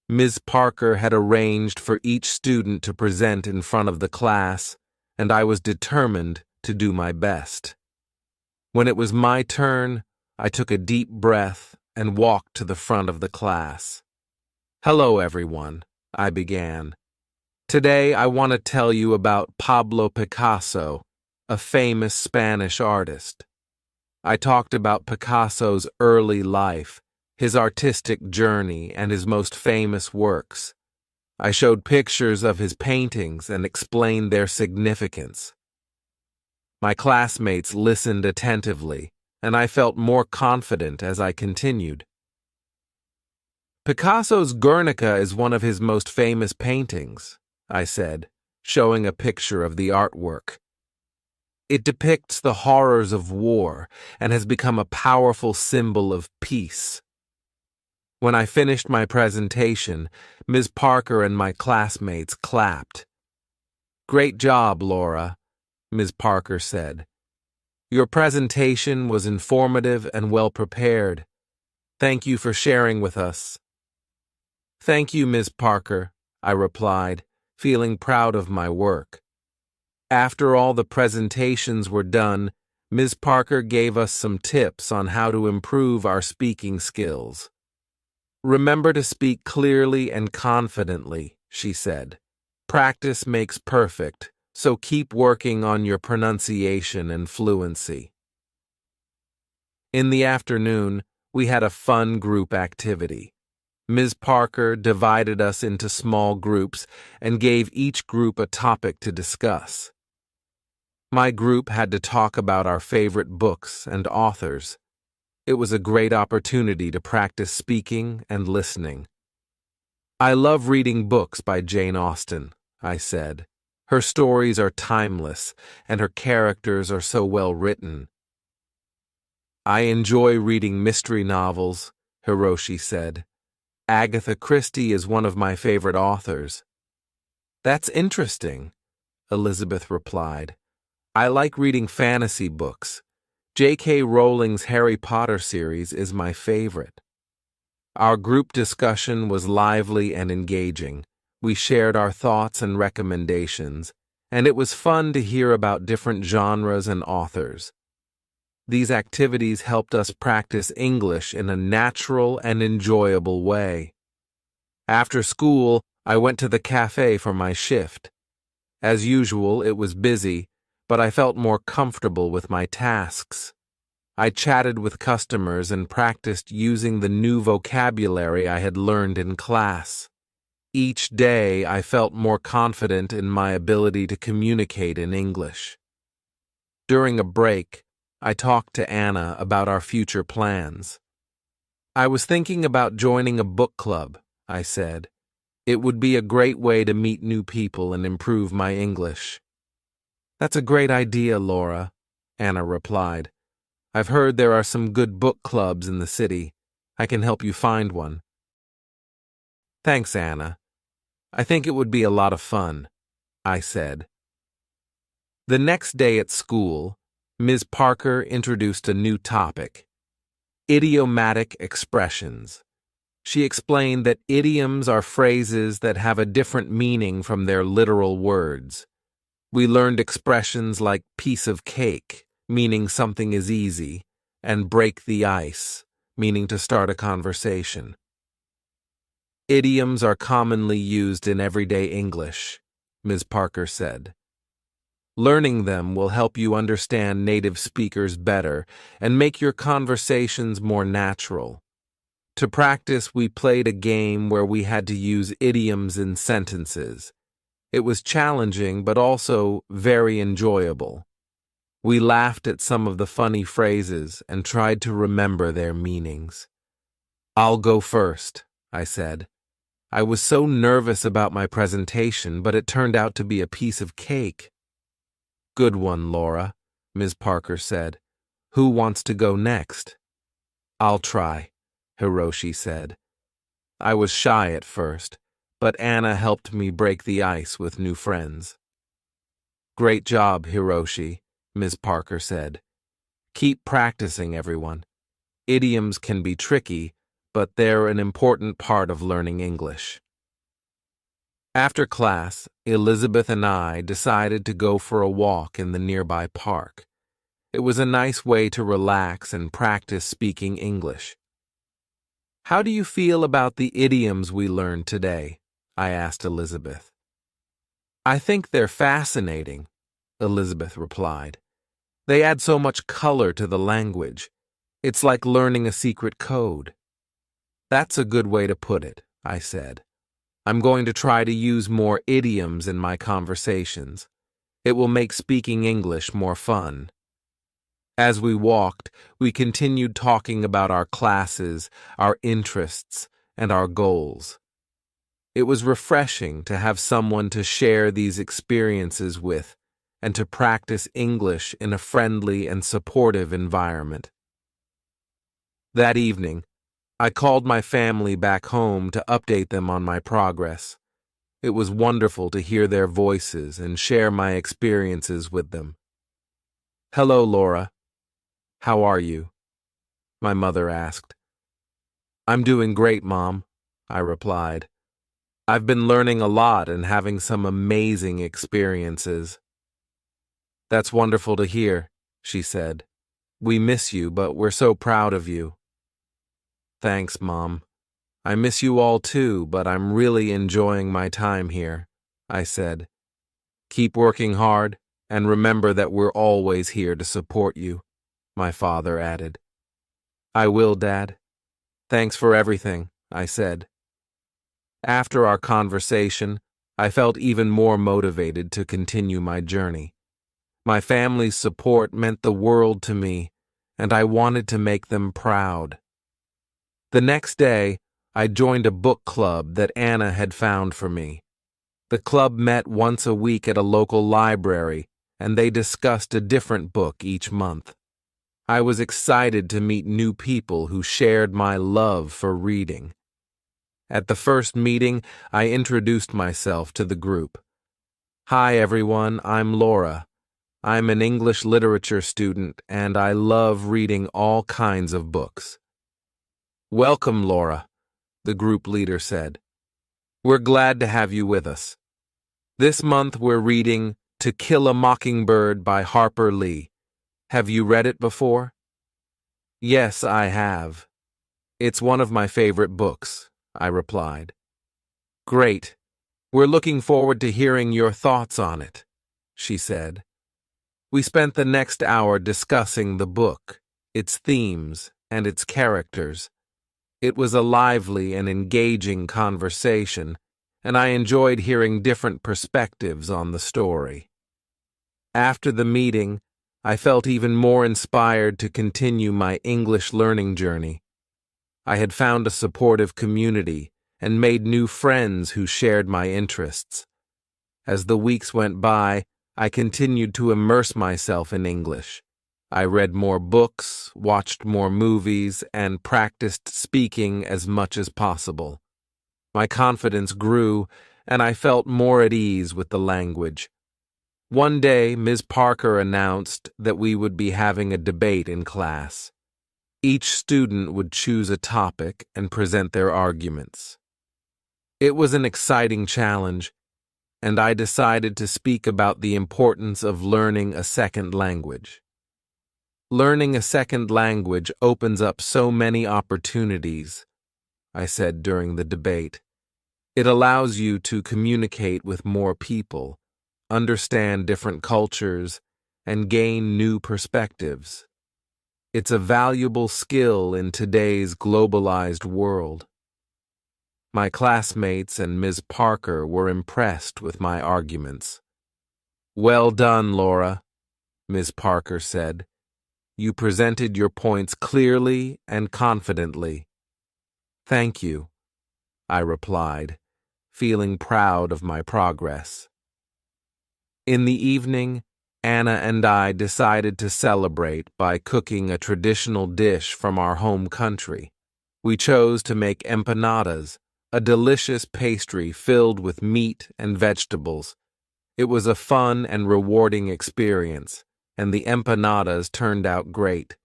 Ms. Parker had arranged for each student to present in front of the class, and I was determined to do my best. When it was my turn, I took a deep breath and walked to the front of the class. Hello, everyone, I began. Today, I want to tell you about Pablo Picasso, a famous Spanish artist. I talked about Picasso's early life, his artistic journey, and his most famous works. I showed pictures of his paintings and explained their significance. My classmates listened attentively, and I felt more confident as I continued. Picasso's Guernica is one of his most famous paintings, I said, showing a picture of the artwork. It depicts the horrors of war and has become a powerful symbol of peace. When I finished my presentation, Ms. Parker and my classmates clapped. Great job, Laura, Ms. Parker said. Your presentation was informative and well prepared. Thank you for sharing with us. Thank you, Ms. Parker, I replied, feeling proud of my work. After all the presentations were done, Ms. Parker gave us some tips on how to improve our speaking skills. Remember to speak clearly and confidently, she said. Practice makes perfect, so keep working on your pronunciation and fluency. In the afternoon, we had a fun group activity. Ms. Parker divided us into small groups and gave each group a topic to discuss. My group had to talk about our favorite books and authors. It was a great opportunity to practice speaking and listening. I love reading books by Jane Austen, I said. Her stories are timeless, and her characters are so well written. I enjoy reading mystery novels, Hiroshi said. Agatha Christie is one of my favorite authors. That's interesting, Elizabeth replied. I like reading fantasy books. J.K. Rowling's Harry Potter series is my favorite. Our group discussion was lively and engaging. We shared our thoughts and recommendations, and it was fun to hear about different genres and authors. These activities helped us practice English in a natural and enjoyable way. After school, I went to the cafe for my shift. As usual, it was busy, but I felt more comfortable with my tasks. I chatted with customers and practiced using the new vocabulary I had learned in class. Each day, I felt more confident in my ability to communicate in English. During a break, I talked to Anna about our future plans. I was thinking about joining a book club, I said. It would be a great way to meet new people and improve my English. That's a great idea, Laura, Anna replied. I've heard there are some good book clubs in the city. I can help you find one. Thanks, Anna. I think it would be a lot of fun, I said. The next day at school, Ms. Parker introduced a new topic, idiomatic expressions. She explained that idioms are phrases that have a different meaning from their literal words. We learned expressions like piece of cake, meaning something is easy, and break the ice, meaning to start a conversation. Idioms are commonly used in everyday English, Ms. Parker said. Learning them will help you understand native speakers better and make your conversations more natural. To practice, we played a game where we had to use idioms in sentences. It was challenging, but also very enjoyable. We laughed at some of the funny phrases and tried to remember their meanings. "I'll go first," I said. I was so nervous about my presentation, but it turned out to be a piece of cake. "Good one, Laura," Ms. Parker said. "Who wants to go next?" "I'll try," Hiroshi said. I was shy at first, but Anna helped me break the ice with new friends. "Great job, Hiroshi," Ms. Parker said. "Keep practicing, everyone. Idioms can be tricky, but they're an important part of learning English." After class, Elizabeth and I decided to go for a walk in the nearby park. It was a nice way to relax and practice speaking English. "How do you feel about the idioms we learned today?" I asked Elizabeth. "I think they're fascinating," Elizabeth replied. "They add so much color to the language. It's like learning a secret code." "That's a good way to put it," I said. "I'm going to try to use more idioms in my conversations. It will make speaking English more fun." As we walked, we continued talking about our classes, our interests, and our goals. It was refreshing to have someone to share these experiences with and to practice English in a friendly and supportive environment. That evening, I called my family back home to update them on my progress. It was wonderful to hear their voices and share my experiences with them. "Hello, Laura. How are you?" my mother asked. "I'm doing great, Mom," I replied. "I've been learning a lot and having some amazing experiences." "That's wonderful to hear," she said. "We miss you, but we're so proud of you." "Thanks, Mom. I miss you all too, but I'm really enjoying my time here," I said. "Keep working hard, and remember that we're always here to support you," my father added. "I will, Dad. Thanks for everything," I said. After our conversation, I felt even more motivated to continue my journey. My family's support meant the world to me, and I wanted to make them proud. The next day, I joined a book club that Anna had found for me. The club met once a week at a local library, and they discussed a different book each month. I was excited to meet new people who shared my love for reading. At the first meeting, I introduced myself to the group. "Hi, everyone, I'm Laura. I'm an English literature student, and I love reading all kinds of books." "Welcome, Laura," the group leader said. "We're glad to have you with us. This month we're reading To Kill a Mockingbird by Harper Lee. Have you read it before?" "Yes, I have. It's one of my favorite books," I replied. "Great. We're looking forward to hearing your thoughts on it," she said. We spent the next hour discussing the book, its themes, and its characters. It was a lively and engaging conversation, and I enjoyed hearing different perspectives on the story. After the meeting, I felt even more inspired to continue my English learning journey. I had found a supportive community and made new friends who shared my interests. As the weeks went by, I continued to immerse myself in English. I read more books, watched more movies, and practiced speaking as much as possible. My confidence grew, and I felt more at ease with the language. One day, Ms. Parker announced that we would be having a debate in class. Each student would choose a topic and present their arguments. It was an exciting challenge, and I decided to speak about the importance of learning a second language. "Learning a second language opens up so many opportunities," I said during the debate. "It allows you to communicate with more people, understand different cultures, and gain new perspectives. It's a valuable skill in today's globalized world. My classmates and Ms. Parker were impressed with my arguments. "Well done, Laura," Ms. Parker said. "You presented your points clearly and confidently." "Thank you," I replied, feeling proud of my progress. In the evening, Anna and I decided to celebrate by cooking a traditional dish from our home country. We chose to make empanadas, a delicious pastry filled with meat and vegetables. It was a fun and rewarding experience, and the empanadas turned out great.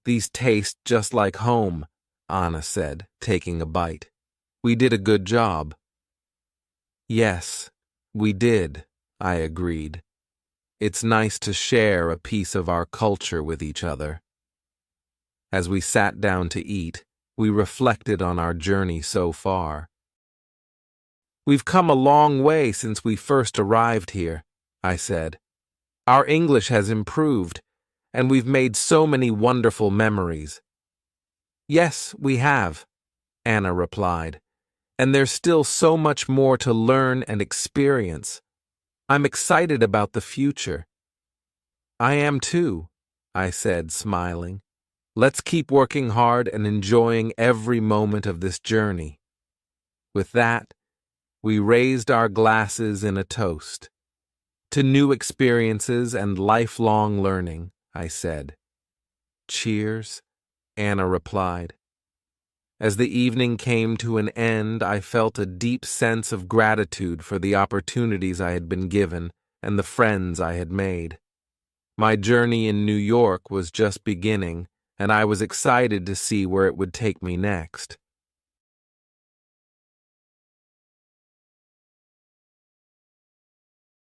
"These taste just like home," Anna said, taking a bite. "We did a good job." "Yes, we did," I agreed. "It's nice to share a piece of our culture with each other." As we sat down to eat, we reflected on our journey so far. "We've come a long way since we first arrived here," I said. "Our English has improved, and we've made so many wonderful memories." "Yes, we have," Anna replied, "and there's still so much more to learn and experience. I'm excited about the future." "I am too," I said, smiling. "Let's keep working hard and enjoying every moment of this journey." With that, we raised our glasses in a toast. "To new experiences and lifelong learning," I said. "Cheers," Anna replied. As the evening came to an end, I felt a deep sense of gratitude for the opportunities I had been given and the friends I had made. My journey in New York was just beginning, and I was excited to see where it would take me next.